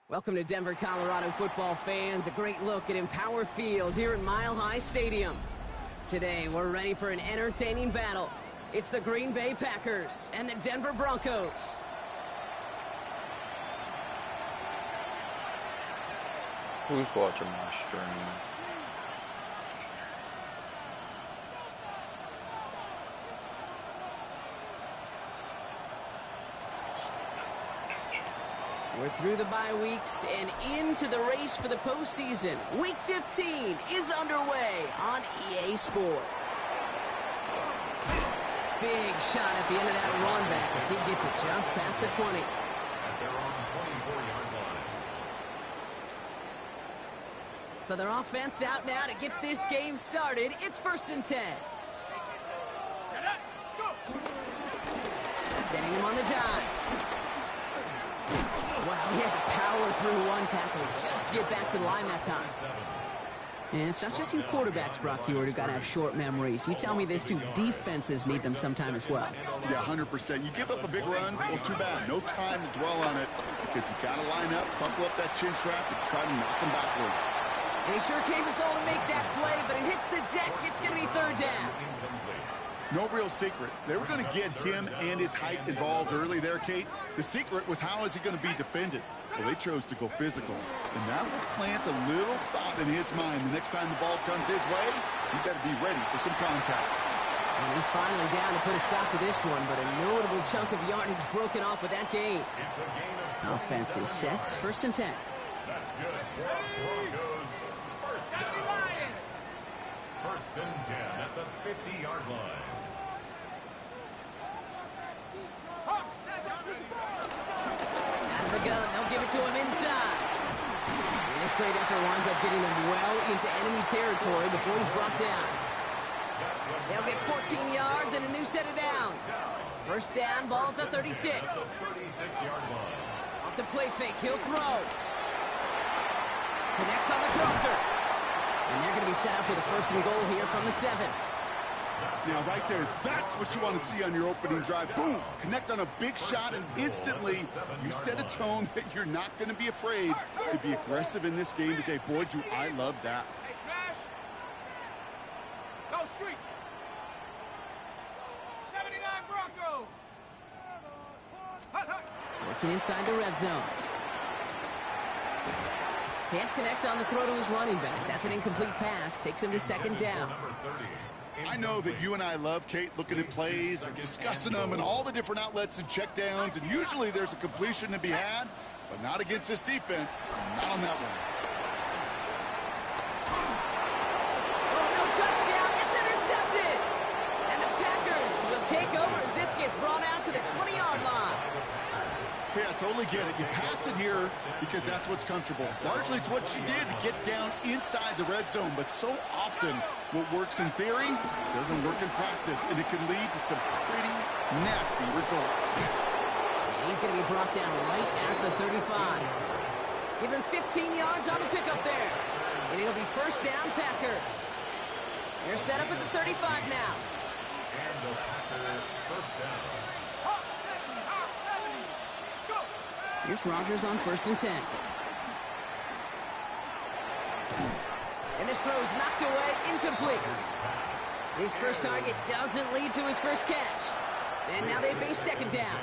Welcome to Denver, Colorado football fans. A great look at Empower Field here at Mile High Stadium. Today, we're ready for an entertaining battle. It's the Green Bay Packers and the Denver Broncos. Who's watching my stream? We're through the bye weeks and into the race for the postseason. Week 15 is underway on EA Sports. Big shot at the end of that run back as he gets it just past the 20. So their offense out now to get this game started. It's 1st and 10. Setting him on the dive. Wow, he had to power through one tackle just to get back to the line that time. And it's not just you quarterbacks, Brock Heward, who got to have short memories. You tell me this too, defenses need them sometime as well. Yeah, 100%. You give up a big run, well, too bad. No time to dwell on it because you got to line up, buckle up that chin strap, and try to knock them backwards. And he sure came his all to make that play, but it hits the deck. It's going to be 3rd down. No real secret. They were going to get him and his height involved early there, Kate. The secret was how is he going to be defended? Well, they chose to go physical. And that will plant a little thought in his mind. The next time the ball comes his way, he better be ready for some contact. And he's finally down to put a stop to this one, but a notable chunk of yardage broken off with that gain. Offense is set. 1st and 10. That's good. Broncos. First down. 1st and 10 at the 50-yard line. Out of the gun, they'll give it to him inside. And this great effort winds up getting them well into enemy territory before he's brought down. They'll get 14 yards and a new set of downs. 1st down, ball at the 36. 36-yard line. Off the play fake, he'll throw. Connects on the crosser. And they're going to be set up with a 1st and goal here from the 7. Now, right there, that's what you want to see on your opening drive. Boom! Connect on a big shot, and instantly you set a tone that you're not going to be afraid to be aggressive in this game today. Boy, do I love that. Hey, smash! Go street! 79 Broncos! Working inside the red zone. Can't connect on the throw to his running back. That's an incomplete pass. Takes him to 2nd down. I know that you and I love, Kate, looking at plays and discussing them and all the different outlets and checkdowns, and usually there's a completion to be had, but not against this defense. Not on that one. Oh, no touchdown. It's intercepted. And the Packers will take over as this gets brought out to the 20-yard line. Yeah, I totally get it. You pass it here because that's what's comfortable. Largely, it's what you did to get down inside the red zone, but so often what works in theory doesn't work in practice, and it can lead to some pretty nasty results. He's going to be brought down right at the 35. Give him 15 yards on the pickup there. And it'll be 1st down, Packers. They're set up at the 35 now. And the Packer 1st down. Here's Rodgers on 1st and 10. And this throw is knocked away, incomplete. His first target doesn't lead to his first catch. And now they face 2nd down.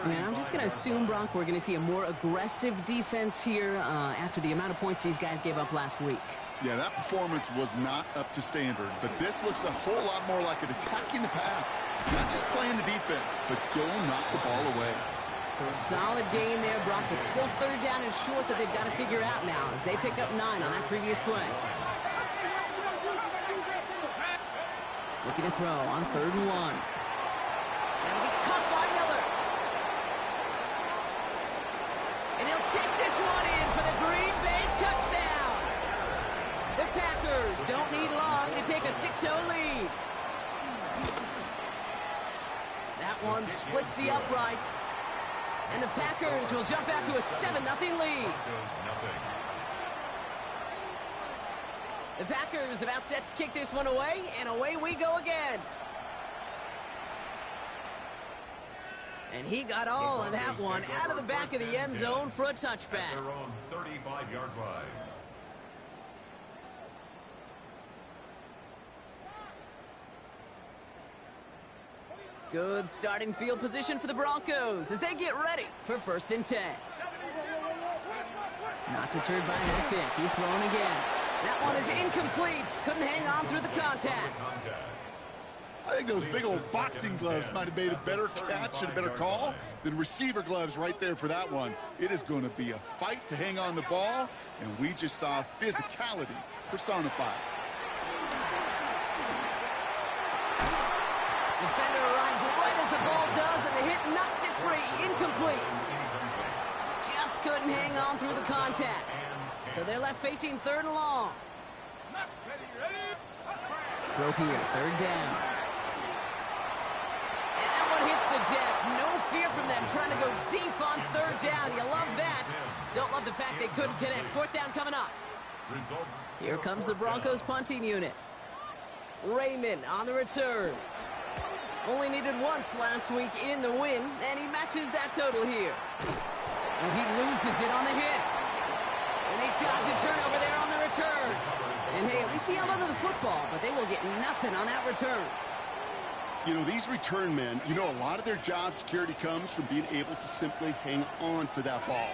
And I'm just going to assume, Brock, we're going to see a more aggressive defense here after the amount of points these guys gave up last week. Yeah, that performance was not up to standard, but this looks a whole lot more like it attacking the pass. Not just playing the defense, but go knock the ball away. So a solid gain there, Brock, but still 3rd down and short that they've got to figure out now as they pick up 9 on that previous play. Looking to throw on 3rd and 1. That'll be caught by Miller. And he'll take this one in for the Green Bay touchdown. The Packers don't need long to take a 6-0 lead. That one splits the uprights. And the Packers will jump out to a 7-0 lead. The Packers about set to kick this one away, and away we go again. And he got all of that one out of the back of the end zone for a touchback. At their own 35-yard line. Good starting field position for the Broncos as they get ready for 1st and 10. Not deterred by that pick. He's throwing again. That one is incomplete. Couldn't hang on through the contact. I think those big old boxing gloves might have made a better catch and a better call than receiver gloves right there for that one. It is going to be a fight to hang on the ball, and we just saw physicality personified. Defender arrives right as the ball does, and the hit knocks it free. Incomplete. Just couldn't hang on through the contact. So they're left facing 3rd and long. Throw here, 3rd down. And that one hits the deck. No fear from them trying to go deep on 3rd down. You love that. Don't love the fact they couldn't connect. 4th down coming up. Here comes the Broncos punting unit. Raymond on the return. Only needed once last week in the win, and he matches that total here. And he loses it on the hit. And they dodge a turnover there on the return. And hey, at least he held onto the football, but they will get nothing on that return. You know, these return men, a lot of their job security comes from being able to simply hang on to that ball.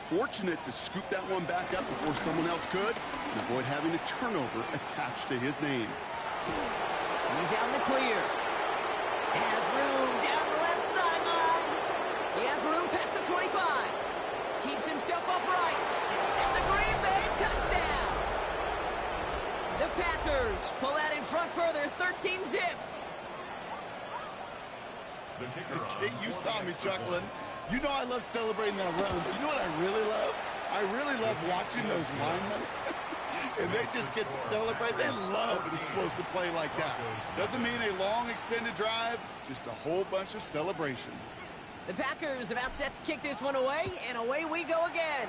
Fortunate to scoop that one back up before someone else could and avoid having a turnover attached to his name. He's out in the clear. Has room down the left sideline. He has room past the 25. Keeps himself upright. It's a Green Bay touchdown. The Packers pull that in front further, 13-zip. You saw me chuckling. You know I love celebrating that run, but you know what I really love? I really love watching those linemen. And they just get to celebrate. They love an explosive play like that. Doesn't mean a long extended drive, just a whole bunch of celebration. The Packers about set to kick this one away, and away we go again.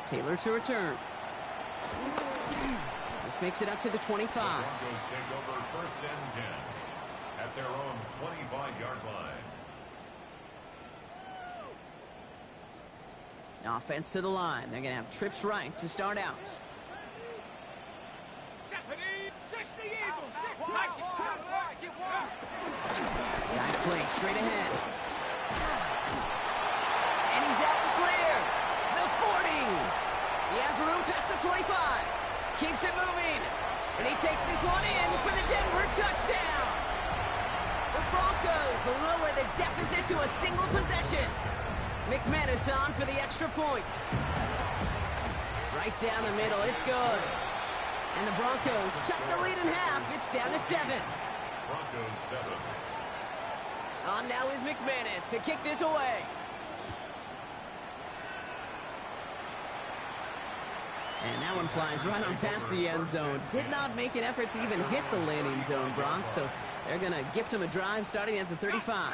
Taylor to return. This makes it up to the 25. The Broncos take over 1st and 10 at their own 25-yard line. Offense to the line. They're going to have trips right to start out. Guy play straight ahead. And he's out the clear. The 40. He has room past the 25. Keeps it moving. And he takes this one in for the Denver touchdown. The Broncos lower the deficit to a single possession. McManus on for the extra point. Right down the middle. It's good. And the Broncos cut the lead in half. It's down to 7. Broncos 7. On now is McManus to kick this away. And that one flies right on past the end zone. Did not make an effort to even hit the landing zone, Bronx. So they're going to gift him a drive starting at the 35.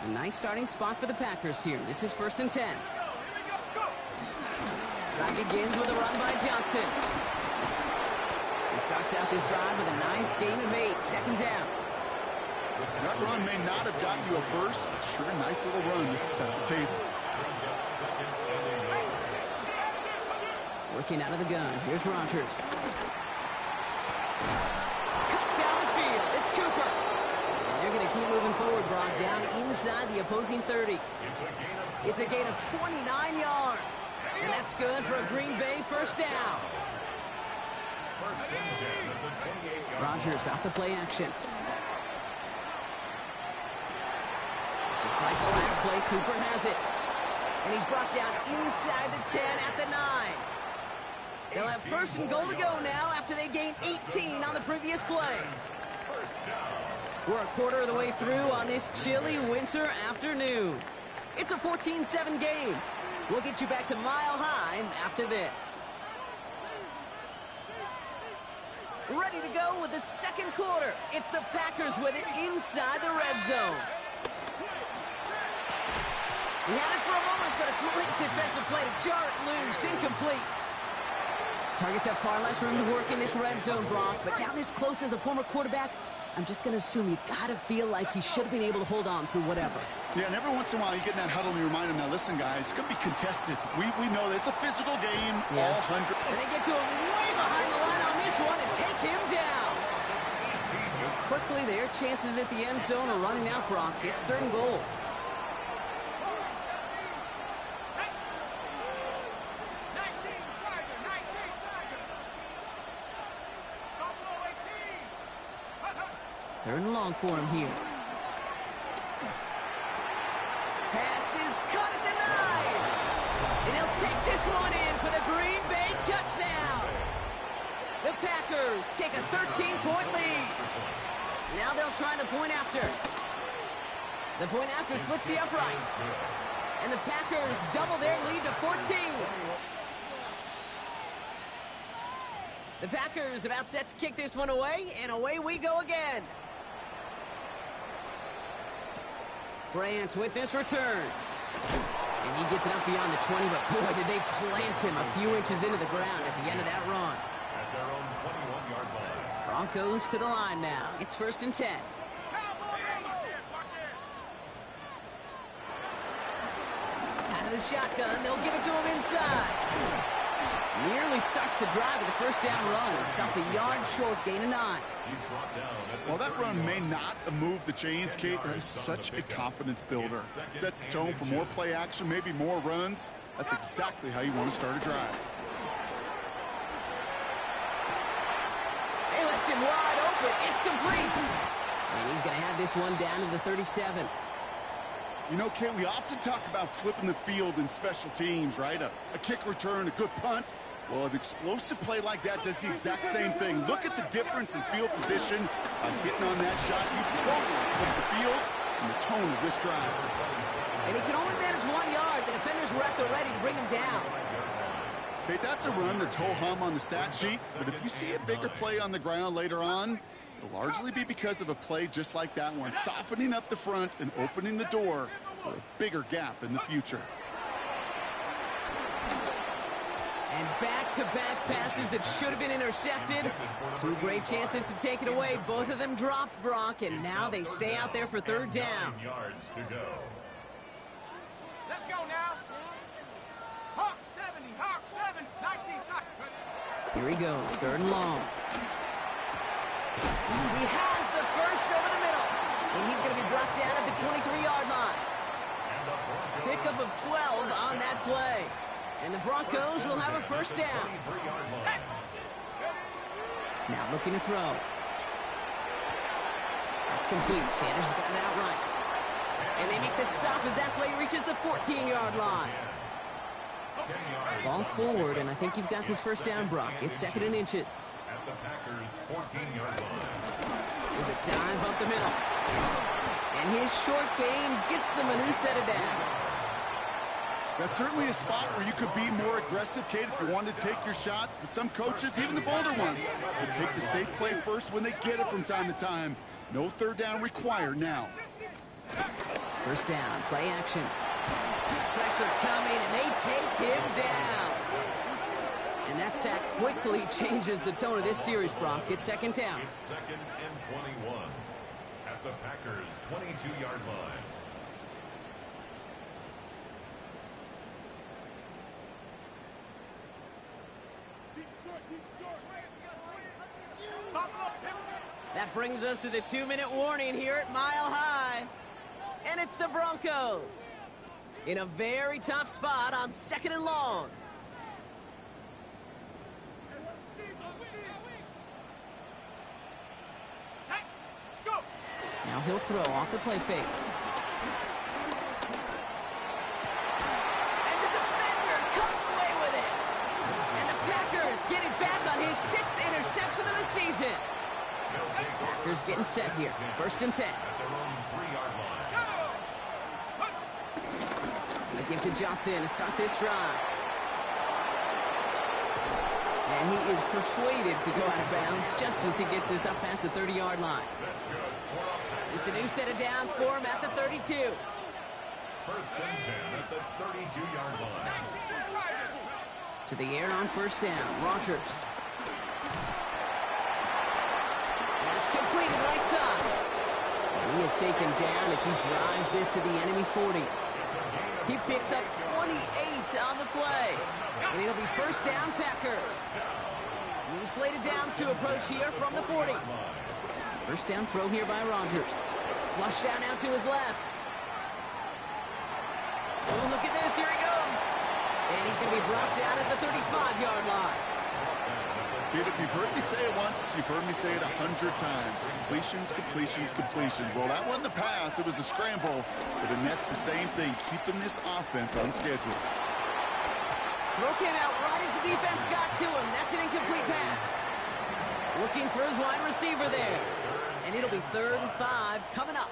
A nice starting spot for the Packers here. This is 1st and 10. Drive begins with a run by Johnson. He starts out this drive with a nice gain of 8. 2nd down. That run may not have gotten you a first, but sure a nice little run to set the table. Working out of the gun. Here's Rodgers. Cut down the field. It's Cooper. And they're going to keep moving forward, Brock, down inside the opposing 30. It's a gain of 29 yards. And that's good for a Green Bay 1st down. Rodgers off the play action. Just like the last play, Cooper has it. And he's brought down inside the 10 at the 9. They'll have 1st and goal to go now after they gained 18 on the previous play. We're a quarter of the way through on this chilly winter afternoon. It's a 14-7 game. We'll get you back to Mile High after this. Ready to go with the 2nd quarter. It's the Packers with it inside the red zone. He had it for a moment, but a great defensive play to jar it loose. Incomplete. Targets have far less room to work in this red zone, Brock, but down this close as a former quarterback, I'm just going to assume you got to feel like he should have been able to hold on through whatever. Yeah, and every once in a while you get in that huddle and you remind him, now listen, guys, it's going to be contested. We know this. It's a physical game, all 100. And they get to him way behind the line on this one and take him down. And quickly, their chances at the end zone are running out, Brock. It's 3rd and goal. Third and long for him here. Pass is caught at the 9. And he'll take this one in for the Green Bay touchdown. The Packers take a 13-point lead. Now they'll try the point after. The point after splits the uprights. And the Packers double their lead to 14. The Packers about set to kick this one away, and away we go again. Bryant with this return. And he gets it up beyond the 20, but boy, did they plant him a few inches into the ground at the end of that run. At their own 21-yard line. Broncos to the line now. It's 1st and 10. Out of the shotgun, they'll give it to him inside. Nearly starts the drive with the 1st down run. Stopped a yard short, gain of 9. While that run may not have moved the chains, Kate, that is such a confidence builder. Sets the tone for more play action, maybe more runs. That's exactly how you want to start a drive. They left him wide open. It's complete. And he's going to have this one down to the 37. You know, Kate, we often talk about flipping the field in special teams, right? A kick return, a good punt. Well, an explosive play like that does the exact same thing. Look at the difference in field position by hitting on that shot. You've totally flipped the field and the tone of this drive. And he can only manage 1 yard. The defenders were at the ready to bring him down. Kate, that's a run that's ho-hum on the stat sheet, but if you see a bigger play on the ground later on, it'll largely be because of a play just like that one, softening up the front and opening the door for a bigger gap in the future. And back-to-back passes that should have been intercepted. 2 great chances to take it away. Both of them dropped, Brock, and now they stay out there for 3rd down. Yards to go. Let's go now. Hawk 70, Hawk 7, 19 seconds. Here he goes, 3rd and long. He has the first over the middle. And he's going to be brought down at the 23-yard line. Pickup of 12 on that play. And the Broncos will have a 1st down. Now looking to throw. That's complete. Sanders has got it outright. And they make the stop as that play reaches the 14-yard line. Ball forward, and I think you've got this 1st down, Brock. It's 2nd and inches. At the Packers' 14-yard line. There's a dive up the middle. And his short gain gets them a new set of downs. That's certainly a spot where you could be more aggressive, Kate, if you wanted to take your shots. But some coaches, even the bolder ones, will take the safe play first when they get it from time to time. No 3rd down required now. 1st down, play action. Pressure coming, and they take him down. And that sack quickly changes the tone of this series, Brock. It's 2nd down. It's 2nd and 21 at the Packers' 22-yard line. That brings us to the 2-minute warning here at Mile High. And it's the Broncos in a very tough spot on 2nd and long. Now he'll throw off the play fake. And the defender comes away with it. And the Packers get it back on his 6th interception of the season. Packers getting set here. 1st and 10. They give to Johnson to start this drive. And he is persuaded to go out of bounds just as he gets this up past the 30-yard line. It's a new set of downs for him at the 32. 1st and 10 at the 32-yard line. To the air on first down. Rogers. That's completed right side. And he is taken down as he drives this to the enemy 40. He picks up 28 on the play. And it'll be first down Packers. New slated downs to approach here from the 40. First down throw here by Rogers. Flush down out to his left. Oh, look at this. Here he goes. And he's going to be brought down at the 35-yard line. Kid, if you've heard me say it once, you've heard me say it 100 times. Completions, completions, completions. Well, that wasn't a pass. It was a scramble. But the Nets the same thing, keeping this offense on schedule. Throw came out right as the defense got to him. That's an incomplete pass. Looking for his wide receiver there. And it'll be 3rd and 5 coming up.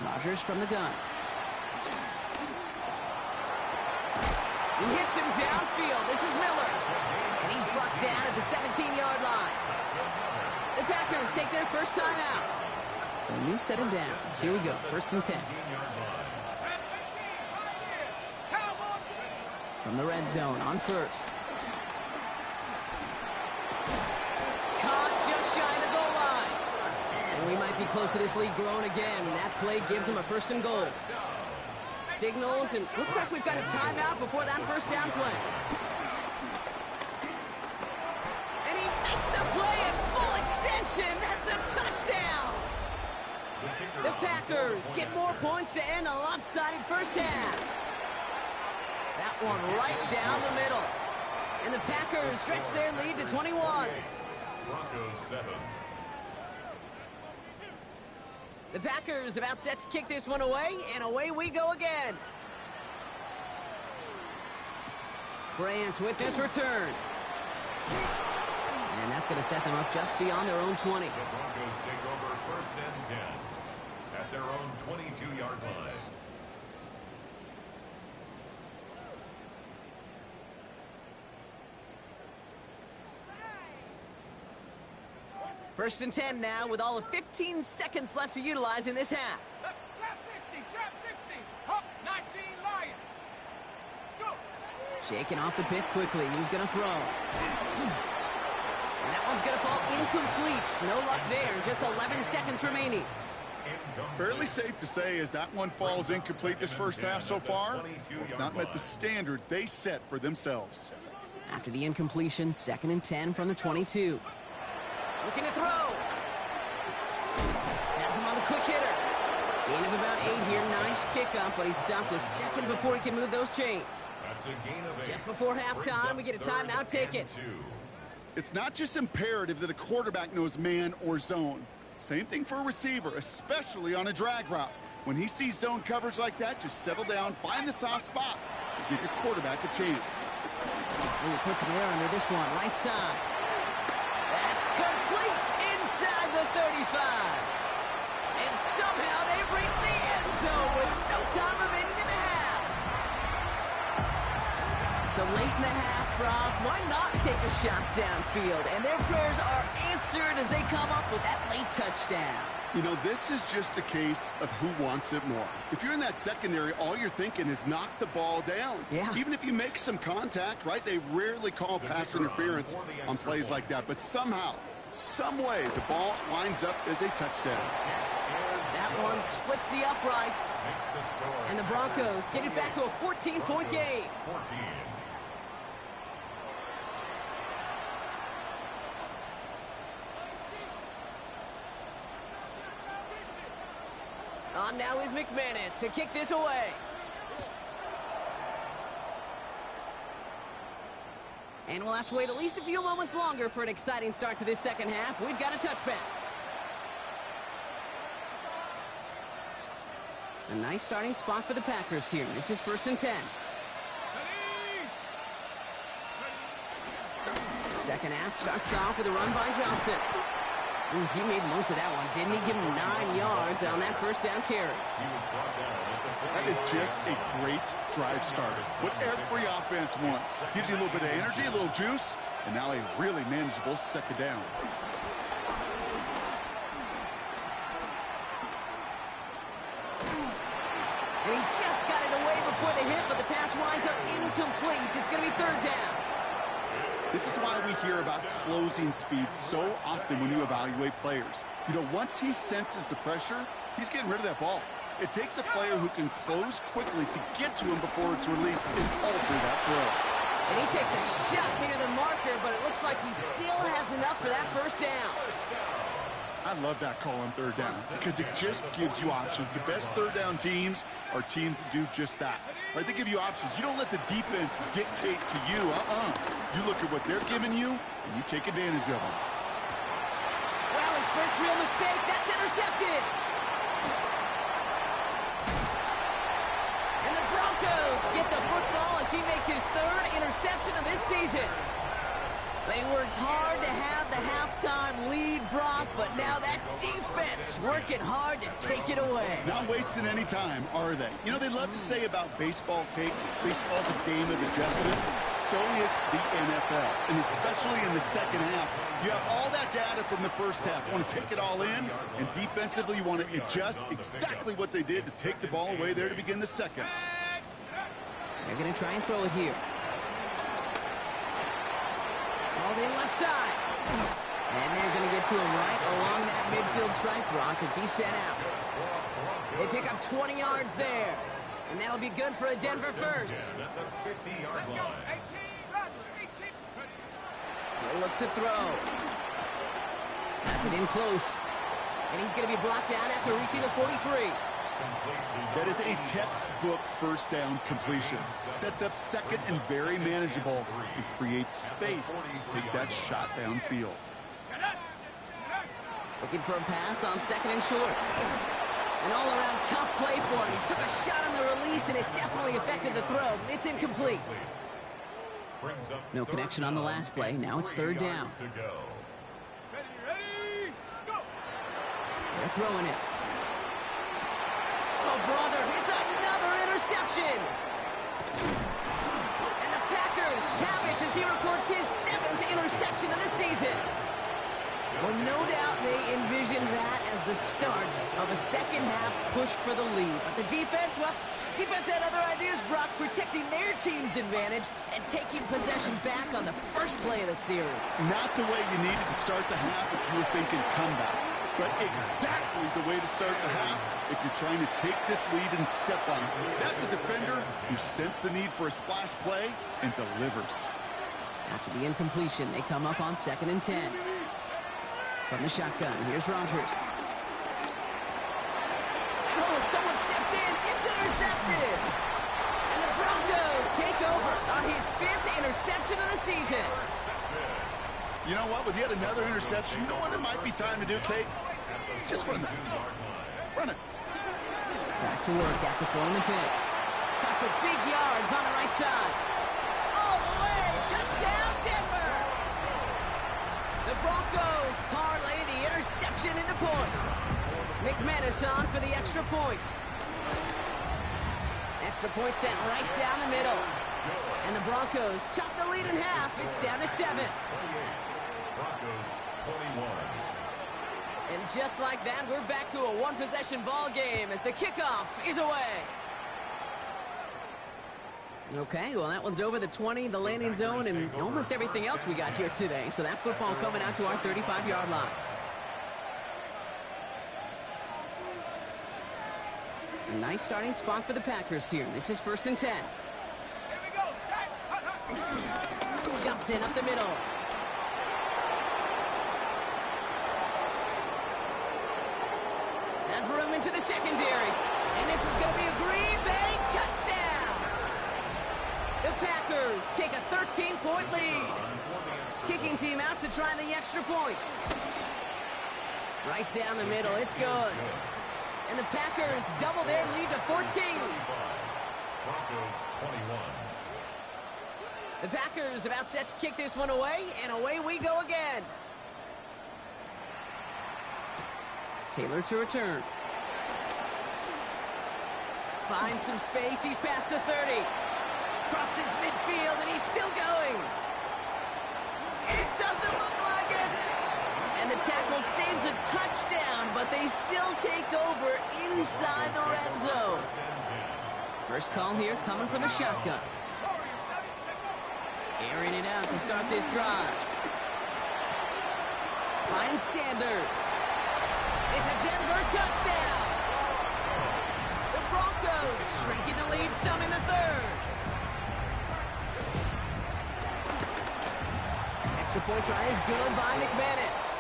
Rogers from the gun. He hits him downfield. This is Miller. And he's brought down at the 17-yard line. The Packers take their first time out. So a new set of downs. Here we go. 1st and 10. From the red zone on first. Caught just shy of the goal line. And we might be close to this lead growing again. And that play gives him a 1st and goal. Signals, and looks like we've got a timeout before that first down play. And he makes the play at full extension. That's a touchdown. The Packers get more points to end a lopsided first half. That one right down the middle. And the Packers stretch their lead to 21. Broncos 7. The Packers about set to kick this one away, and away we go again. Grant with this return. And that's going to set them up just beyond their own 20. The Broncos take over 1st and 10 at their own 22-yard line. First and 10 now with all of 15 seconds left to utilize in this half. Let's trap 60, Huck 19, Lion. Let's go. Shaking off the pick quickly. He's going to throw. And that one's going to fall incomplete. No luck there. Just 11 seconds remaining. Fairly safe to say as that one falls incomplete this first half so far, well, it's not met the standard they set for themselves. After the incompletion, 2nd and 10 from the 22. Looking to throw. Has him on the quick hitter. Gain of about 8 here. Nice pickup, but he stopped a second before he can move those chains. That's a gain of 8. Just before halftime, we get a timeout. Take it. It's not just imperative that a quarterback knows man or zone. Same thing for a receiver, especially on a drag route. When he sees zone coverage like that, just settle down, find the soft spot, and give your quarterback a chance. Ooh, put some air under this one. Right side. That's complete inside the 35. And somehow they've reached the end zone with no time remaining in the half. So late in the half, Brock, why not take a shot downfield? And their prayers are answered as they come up with that late touchdown. You know, this is just a case of who wants it more. If you're in that secondary, all you're thinking is knock the ball down. Yeah. Even if you make some contact, right? They rarely call pass interference on plays like that. But somehow, some way, the ball winds up as a touchdown. That one splits the uprights. And the Broncos get it back to a 14-point game. 14. On now is McManus to kick this away. And we'll have to wait at least a few moments longer for an exciting start to this second half. We've got a touchback. A nice starting spot for the Packers here. This is 1st and 10. Second half starts off with a run by Johnson. Ooh, he made most of that one, didn't he? Give him 9 yards on that first down carry. That is just a great drive starter. What every offense wants. Gives you a little bit of energy, a little juice, and now a really manageable second down. And he just got it away before the hit, but the pass winds up incomplete. It's going to be third down. This is why we hear about closing speed so often when you evaluate players. You know, once he senses the pressure, he's getting rid of that ball. It takes a player who can close quickly to get to him before it's released and alter that throw. And he takes a shot near the marker, but it looks like he still has enough for that first down. I love that call on third down because it just gives you options. The best third down teams are teams that do just that. Right? They give you options. You don't let the defense dictate to you. You look at what they're giving you, and you take advantage of them. Well, his first real mistake, that's intercepted. And the Broncos get the football as he makes his third interception of this season. They worked hard to have the halftime lead, Brock, but now that defense working hard to take it away. Not wasting any time, are they? You know, they love to say about baseball, Kate, baseball's a game of adjustments. So is the NFL, and especially in the second half. You have all that data from the first half. You want to take it all in, and defensively you want to adjust exactly what they did to take the ball away there to begin the second. They're going to try and throw it here. All the left side. And they're going to get to him right along that midfield stripe, Brock, as he's sent out. They pick up 20 yards there. And that'll be good for a Denver first. They'll look to throw. Has it in close. And he's going to be brought down after reaching the 43. That is a textbook first down completion. Sets up second and very manageable and creates space to take that shot downfield. Looking for a pass on second and short. An all-around tough play for him. He took a shot on the release, and it definitely affected the throw. It's incomplete. No connection on the last play. Now it's third down. They're throwing it. Oh, brother, it's another interception. And the Packers have it as he records his 7th interception of the season. Well, no doubt they envisioned that as the start of a second-half push for the lead. But the defense, well, defense had other ideas, Brock, protecting their team's advantage and taking possession back on the first play of the series. Not the way you needed to start the half if you were thinking comeback, but exactly the way to start the half if you're trying to take this lead and step on it. That's a defender who sensed the need for a splash play and delivers. After the incompletion, they come up on 2nd and 10. From the shotgun, here's Rodgers. Oh, someone stepped in. It's intercepted. And the Broncos take over on his 5th interception of the season. You know what? With yet another interception, you know what it might be time to do, Kate? Just run it. Run it. Back to work after throwing the pick. Cut for big yards on the right side. All the way. Touchdown, Denver. The Broncos parlay the interception into points. McManus on for the extra point. Extra point sent right down the middle. And the Broncos chop the lead in half. It's down to 7. Broncos 21. And just like that, we're back to a one-possession ball game as the kickoff is away. Okay, well, that one's over the 20, the landing zone, and almost everything else we got here today. So that football coming out to our 35-yard line. A nice starting spot for the Packers here. This is 1st and 10. Here we go, set. Jumps in up the middle. Has room into the secondary. And this is going to be a Green Bay touchdown. The Packers take a 13-point lead. Kicking team out to try the extra point. Right down the middle. It's good. And the Packers double their lead to 14. Broncos 21. The Packers about set to kick this one away, and away we go again. Taylor to return. Finds some space. He's past the 30. Crosses midfield, and he's still going. It doesn't look like it. And the tackle Bengals saves a touchdown, but they still take over inside the red zone. First call here coming from the shotgun. Airing it out to start this drive. Finds Sanders. It's a Denver touchdown. The Broncos shrinking the lead some in the third. Extra point try is good by McManus.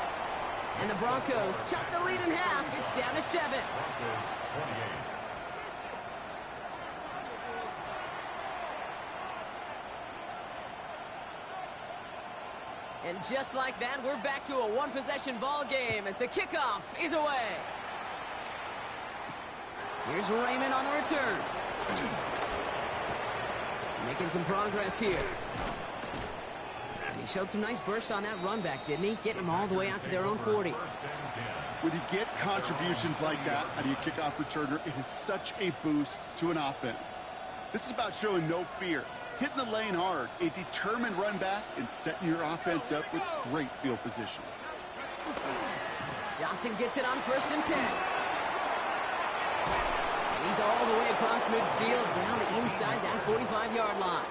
And the Broncos chop the lead in half. It's down to 7. And just like that, we're back to a one-possession ball game as the kickoff is away. Here's Raymond on the return. Making some progress here. And he showed some nice bursts on that run back, didn't he? Getting them all the way out to their own 40. When you get contributions like that out of your kickoff returner, it is such a boost to an offense. This is about showing no fear, hitting the lane hard, a determined run back, and setting your offense up with great field position. Johnson gets it on 1st and 10. And he's all the way across midfield, down inside that 45-yard line.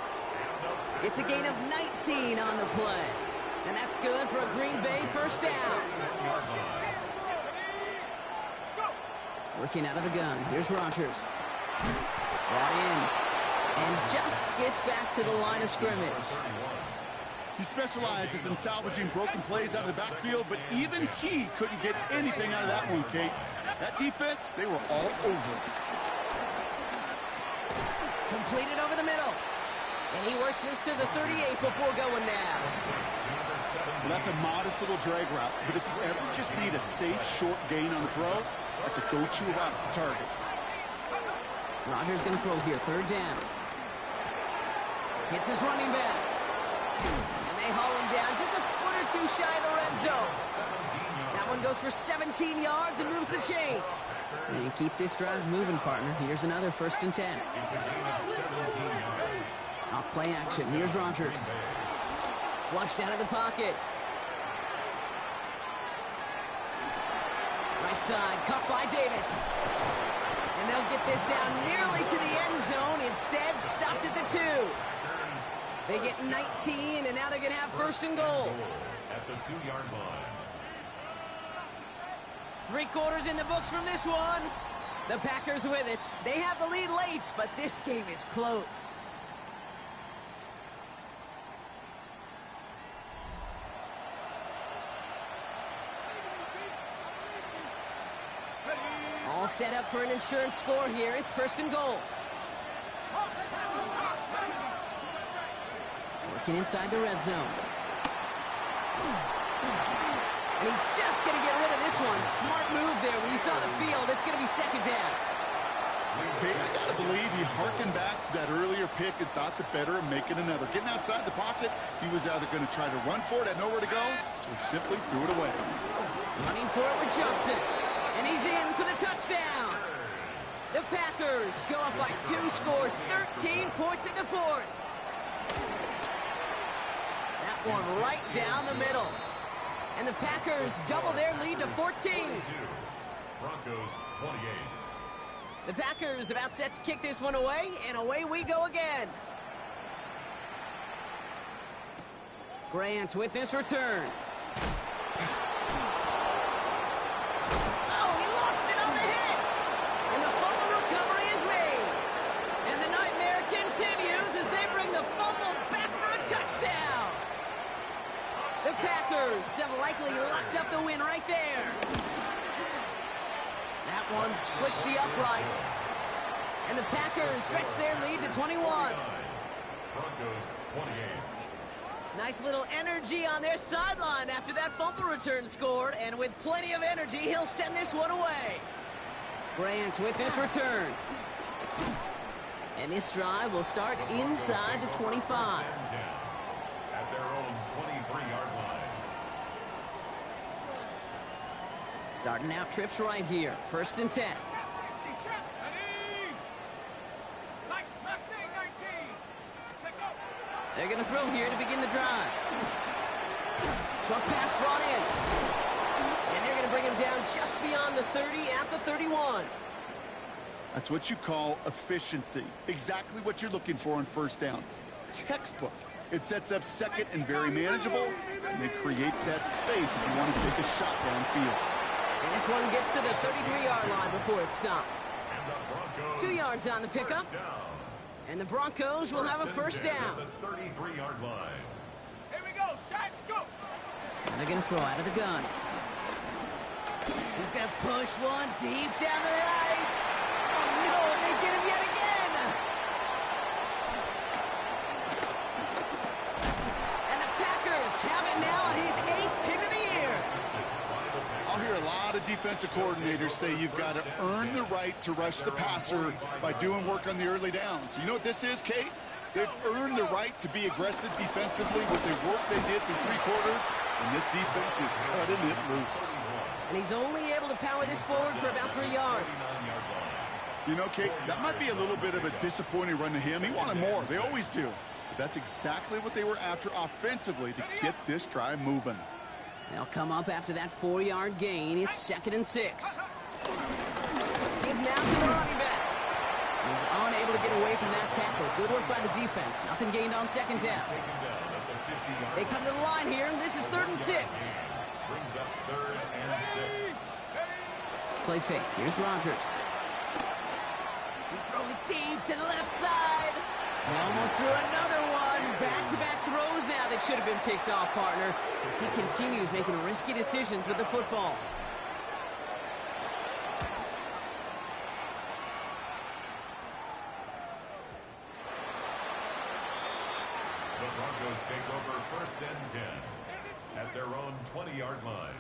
It's a gain of 19 on the play. And that's good for a Green Bay first down. Working out of the gun. Here's Rodgers. Brought in. And just gets back to the line of scrimmage. He specializes in salvaging broken plays out of the backfield, but even he couldn't get anything out of that one, Kate. That defense, they were all over it. Completed over the middle. And he works this to the 38 before going down. Well, that's a modest little drag route, but if you ever just need a safe, short gain on the throw, that's a go-to route to target. Rodgers going to throw here, 3rd down. Hits his running back. And they haul him down just a foot or two shy of the red zone. That one goes for 17 yards and moves the chains. And keep this drive moving, partner. Here's another 1st and 10. Off play action. Here's Rodgers. Flushed out of the pocket. Right side, cut by Davis. And they'll get this down nearly to the end zone. Instead, stopped at the 2. They get 19, and now they're going to have 1st and goal. At the 2-yard line. 3 quarters in the books from this one. The Packers with it. They have the lead late, but this game is close. All set up for an insurance score here. It's 1st and goal. Working inside the red zone. And he's just going to get rid of this one. Smart move there. When you saw the field, it's going to be 2nd down. Okay, I got to believe he harkened back to that earlier pick and thought the better of making another. Getting outside the pocket, he was either going to try to run for it, had nowhere to go, so he simply threw it away. Running for it with Johnson. And he's in for the touchdown. The Packers go up by 2 scores, 13 points in the 4th. That one right down the middle. And the Packers double their lead to 14. Broncos 28. The Packers about set to kick this one away, and away we go again. Grant with this return. Oh, he lost it on the hit. And the fumble recovery is made. And the nightmare continues as they bring the fumble back for a touchdown. The Packers have likely locked up the win right there. That one splits the uprights. And the Packers stretch their lead to 21. Broncos 28. Nice little energy on their sideline after that fumble return scored. And with plenty of energy, he'll send this one away. Grant with this return. And this drive will start inside the 25. At their own 23-yard line. Starting out trips right here. 1st and 10. They're going to throw here to begin the drive. Short pass brought in. And they're going to bring him down just beyond the 30 at the 31. That's what you call efficiency. Exactly what you're looking for on first down. Textbook. It sets up second and very manageable, and it creates that space if you want to take a shot downfield. And this one gets to the 33-yard line before it's stopped. 2 yards on the pickup. And the Broncos will have a first down. The 33-yard line. Here we go. Shots, go. And they're going to throw out of the gun. He's going to push one deep down the right. Oh, no, they get him yet again. And the Packers have it now on his 8th pick of the year. I'll hear a lot of defensive coordinators say you've got to earn the right to rush the passer by doing work on the early downs. You know what this is, Kate? They've earned the right to be aggressive defensively with the work they did through 3 quarters, and this defense is cutting it loose. And he's only able to power this forward for about 3 yards. You know, Kate, that might be a little bit of a disappointing run to him. He wanted more. They always do. But that's exactly what they were after offensively to get this drive moving. They'll come up after that 4-yard gain. It's 2nd and 6. Give now to the running back. He's unable to get away from that tackle. Good work by the defense. Nothing gained on 2nd down. They come to the line here. This is 3rd and 6. Brings up 3rd and 6. Play fake. Here's Rodgers. He's throwing deep to the left side. He almost threw another one. Back-to-back throws now that should have been picked off, partner, as he continues making risky decisions with the football. The Broncos take over 1st and 10 at their own 20-yard line.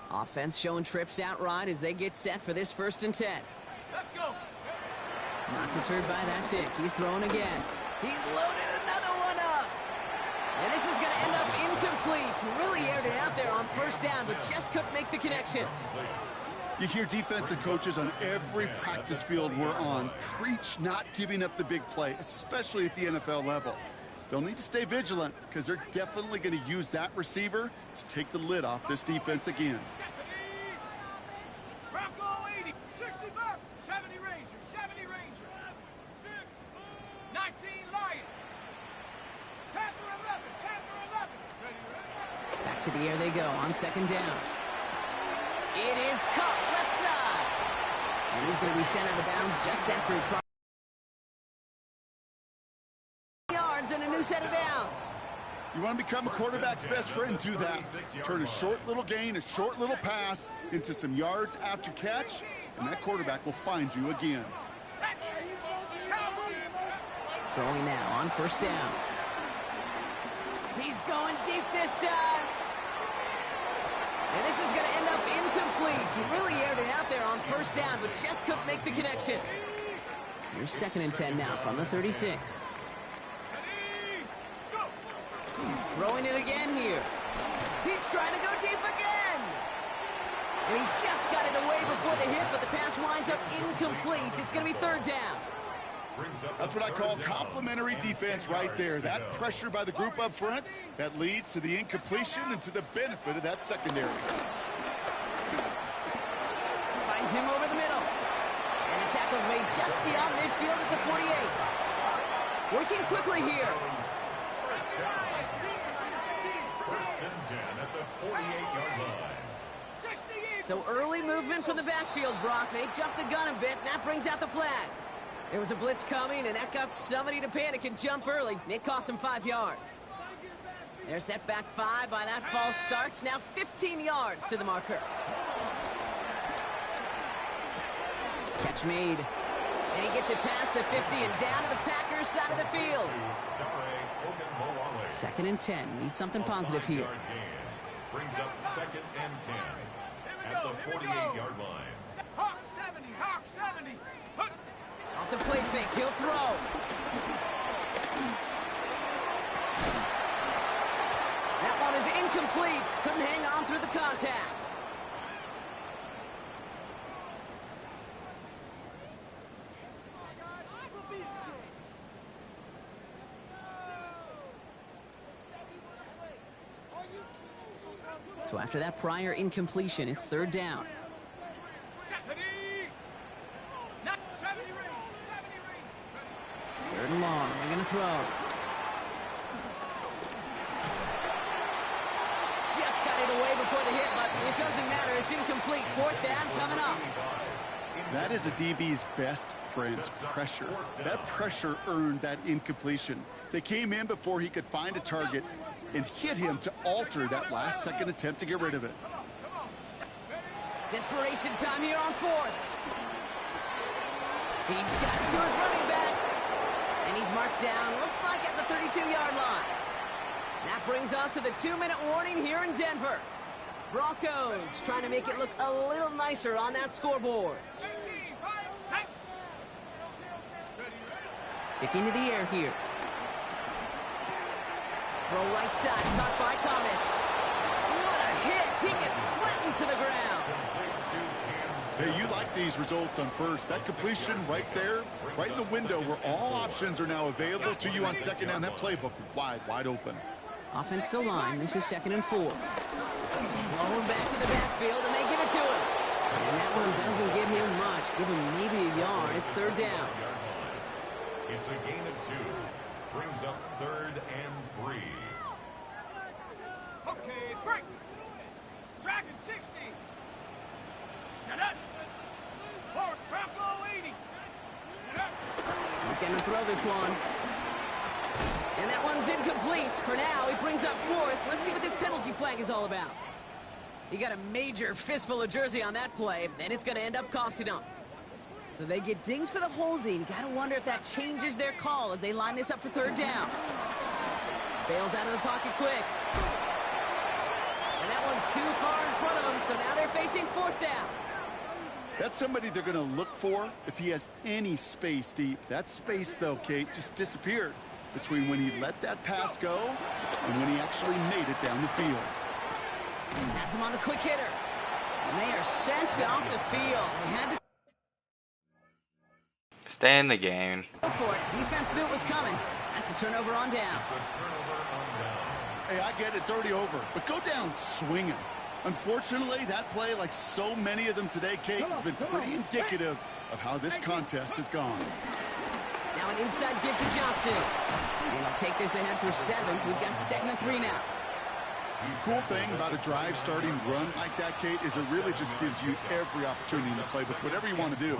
Offense showing trips out right as they get set for this 1st and 10. Let's go. Not deterred by that pick. He's throwing again. He's loaded another one up. And this is going to end up incomplete. Really aired it out there on 1st down, but just couldn't make the connection. You hear defensive coaches on every practice field we're on preach not giving up the big play, especially at the NFL level. They'll need to stay vigilant because they're definitely going to use that receiver to take the lid off this defense again. Bronco 80, 65, 70 Ranger, 70 Ranger. 19 Lion. Panther 11, Panther 11. Ready. Back to the air they go on 2nd down. It is caught left side. And he's going to be sent out of bounds just after he crossed yards and a new set of downs. You want to become a quarterback's best friend, do that. Turn a short little gain, a short little pass into some yards after catch, and that quarterback will find you again. Throwing now on 1st down. He's going deep this time. And this is going to end up incomplete. He really aired it out there on 1st down, but just couldn't make the connection. Here's 2nd and 10 now from the 36. Throwing it again here. He's trying to go deep again. And he just got it away before the hit, but the pass winds up incomplete. It's going to be 3rd down. That's what I call complimentary defense right there. That pressure by the group up front, that leads to the incompletion and to the benefit of that secondary. Finds him over the middle. And the tackle's made just beyond midfield at the 48. Working quickly here. 1st and 10 at the 48-yard line. So early movement from the backfield, Brock. They jumped the gun a bit, and that brings out the flag. There was a blitz coming, and that got somebody to panic and jump early. It cost them 5 yards. They're set back 5 by that false start. Now 15 yards to the marker. Catch made. And he gets it past the 50 and down to the Packers side of the field. 2nd and 10. Need something positive here. Brings up 2nd and 10 at the 48-yard line. Hawk 70, Hawk 70. Off the play fake, he'll throw. That one is incomplete. Couldn't hang on through the contact. So after that prior incompletion, it's third down. 70 rings. Third and long. They're going to throw. Just got it away before the hit, but it doesn't matter. It's incomplete. Fourth down coming up. That is a DB's best friend, pressure. That pressure earned that incompletion. They came in before he could find a target and hit him to alter that last-second attempt to get rid of it. Desperation time here on fourth. He's got it to his running back. And he's marked down, looks like at the 32-yard line. That brings us to the 2-minute warning here in Denver. Broncos trying to make it look a little nicer on that scoreboard. Sticking to the air here. Throw right side, caught by Thomas. What a hit! He gets flattened to the ground. Hey, you like these results on first. That completion right there, right in the window where all options are now available to you on second down. That playbook wide open. Offensive line, this is 2nd and 4. Rolling back to the backfield, and they give it to him. And that one doesn't give him much. Give him maybe a yard. It's third down. It's a gain of 2. Brings up 3rd and 3. Okay, break. Dragon 60. Shut up. Forward, Bronco 80. Shut up. He's going to throw this one. And that one's incomplete. For now, he brings up 4th. Let's see what this penalty flag is all about. He got a major fistful of jersey on that play, and it's going to end up costing him. So they get dinged for the holding. You got to wonder if that changes their call as they line this up for third down. Bails out of the pocket quick. And that one's too far in front of them, so now they're facing fourth down. That's somebody they're going to look for if he has any space deep. That space, though, Kate, just disappeared between when he let that pass go and when he actually made it down the field. That's him on the quick hitter. And they are sent off the field. They had to Stay in the game. go for it. Defense knew it was coming. That's a turnover on downs. Hey, I get it. It's already over. But go down swinging. Unfortunately, that play, like so many of them today, Kate, has been pretty indicative of how this contest has gone. Now an inside give to Johnson. And he'll take this ahead for 7. We've got 2nd and 3 now. Cool thing about a drive starting run like that, Kate, is it really just gives you every opportunity in the playbook, whatever you want to do.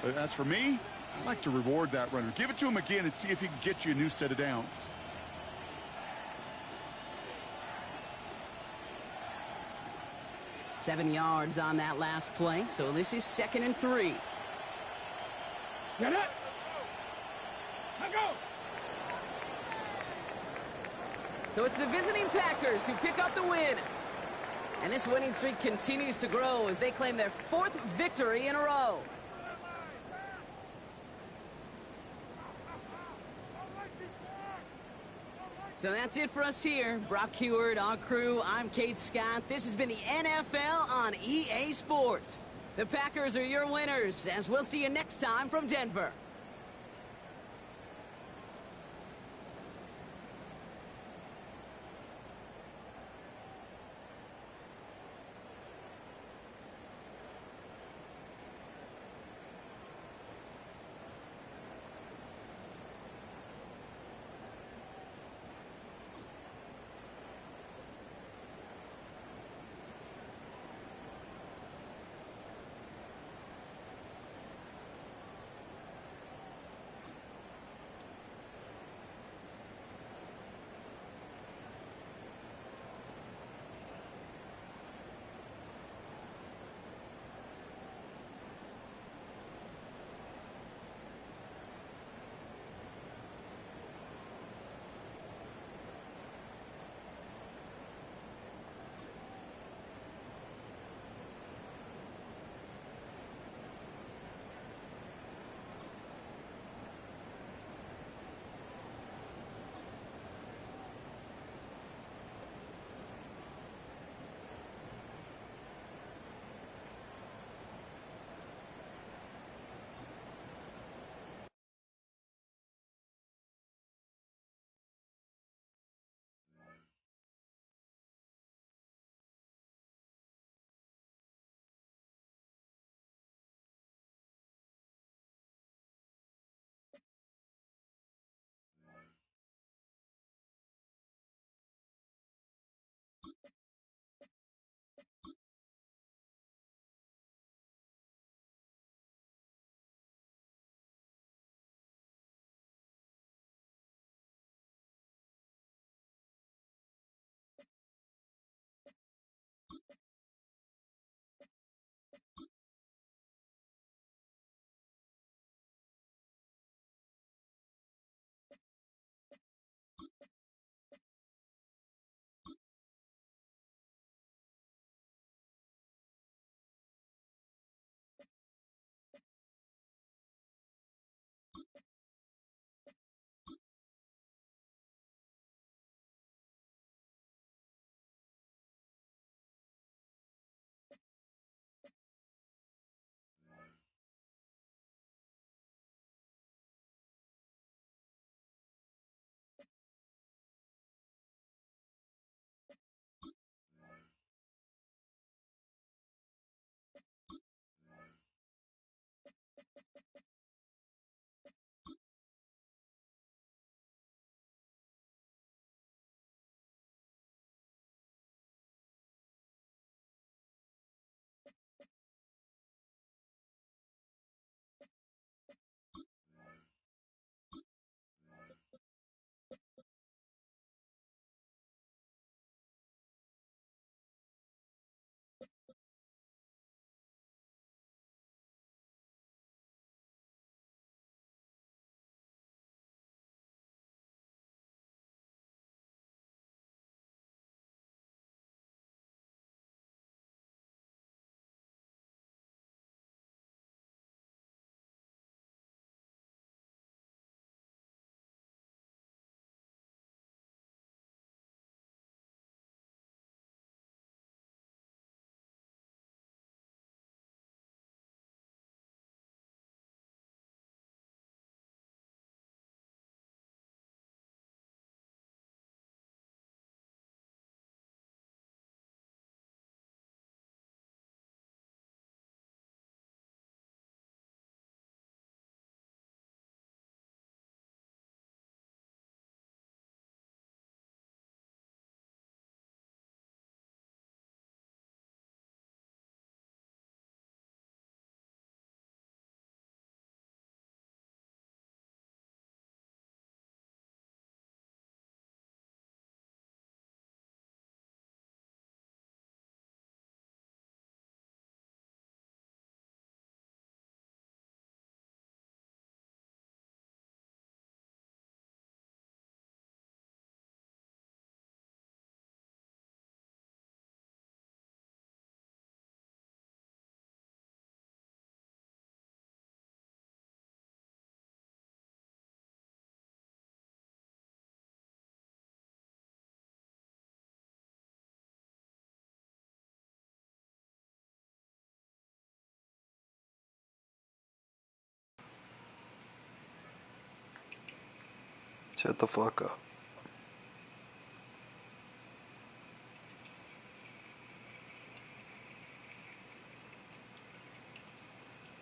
But as for me, I like to reward that runner. Give it to him again and see if he can get you a new set of downs. Seven yards on that last play, so this is 2nd and 3. Get it. Let go. So it's the visiting Packers who pick up the win. And this winning streak continues to grow as they claim their 4th victory in a row. So that's it for us here. Brock Heward, our crew, I'm Kate Scott. This has been the NFL on EA Sports. The Packers are your winners, as we'll see you next time from Denver. Shut the fuck up.